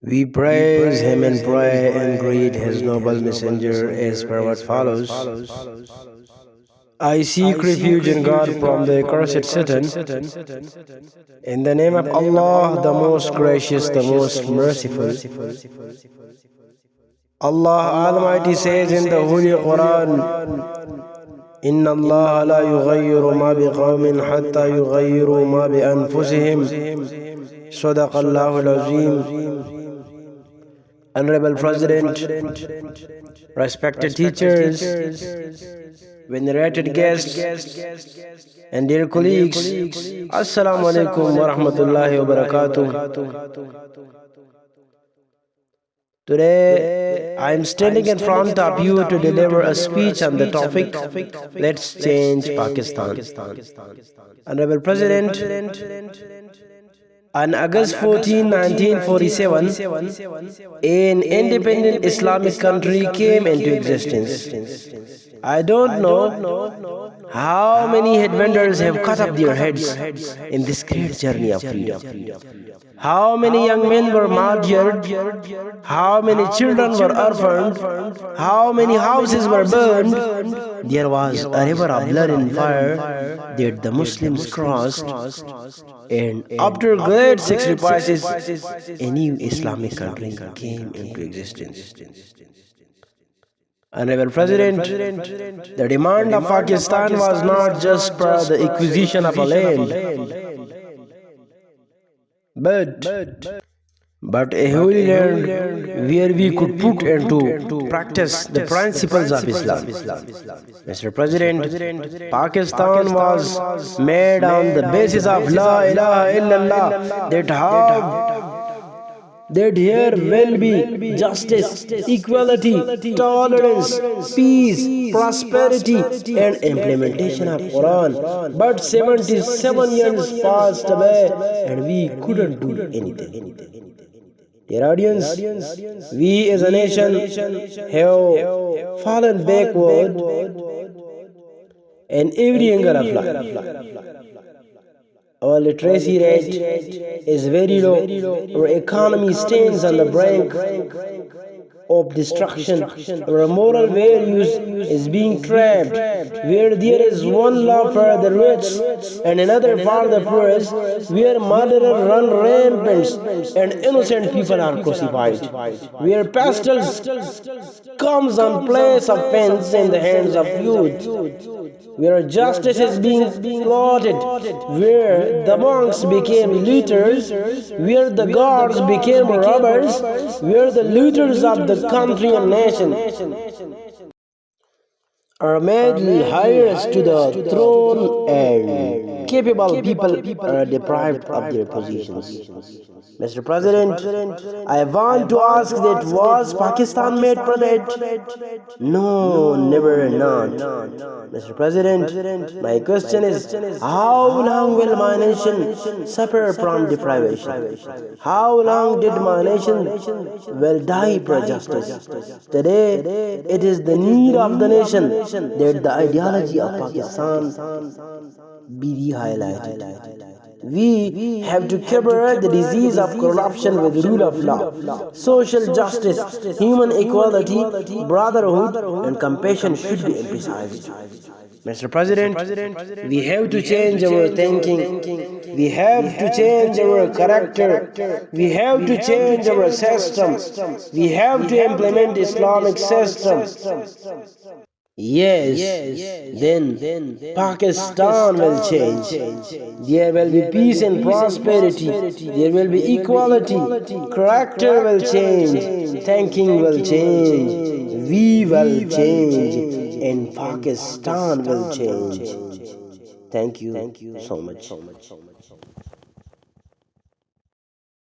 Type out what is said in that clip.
We praise him and pray and greet his noble messenger as per what follows. I seek refuge in God from the accursed Satan. In the name of Allah, the most gracious, the most merciful. Allah Almighty says in the Holy Quran, إن الله لا يغير ما بقوم حتى يغيروا ما بأنفسهم. صدق الله العظيم. Honorable President, respected teachers, venerated guests, and dear colleagues, Assalamu alaikum wa rahmatullahi wa barakatuh. Today, I am standing in front of you to deliver a speech on the topic, Let's Change Pakistan. Honorable President, on August 14, 1947, an independent Islamic country came into existence. I don't know how many headwinders have cut up their heads in this great journey of freedom. How many young men were martyred? How many children were orphaned? How many houses were burned? There was a river of blood and fire that the Muslims crossed, and after great sacrifices, a new Islamic country came into existence. Honorable President, the demand of Pakistan was not just for the acquisition of a land, but a holy land where we could put into practice the principles of Islam. Mr. President, Pakistan was made on the basis of La ilaha illallah, that here will be justice, equality, tolerance, peace, prosperity, and implementation of Quran. But 77 years passed away and we couldn't do anything. Dear audience, we as a nation have fallen backward in every angle of life. Our literacy rate is very low. Our economy stands on the brink of destruction. Our moral values is being trapped, where there is one law for the rich and another for the poor, where murderers run rampant and innocent people are crucified, where pastors comes on place of offense in the hands of youth, where justice is being slaughtered, where the monks became looters, where the guards became robbers, where the looters of the country and nation are made heirs to the throne and capable people are deprived of their positions. Mr. President, I want to ask that was Pakistan made for that? No, never not. Mr. President, my question is, how long will my nation suffer from deprivation? How long did my nation will die for justice? Today, it is the need of the nation that the ideology of Pakistan be highlighted. We have to cover the disease of corruption with rule of law, social justice, human equality, brotherhood, and compassion should be emphasized. Mr. President, we have to change our thinking, we have to change our character, we have to change our system, we have to implement Islamic system. Yes, then Pakistan will change. There will be peace and prosperity. There will be equality. Character will change. Thinking will change. We will change. And Pakistan will change. Thank you so much.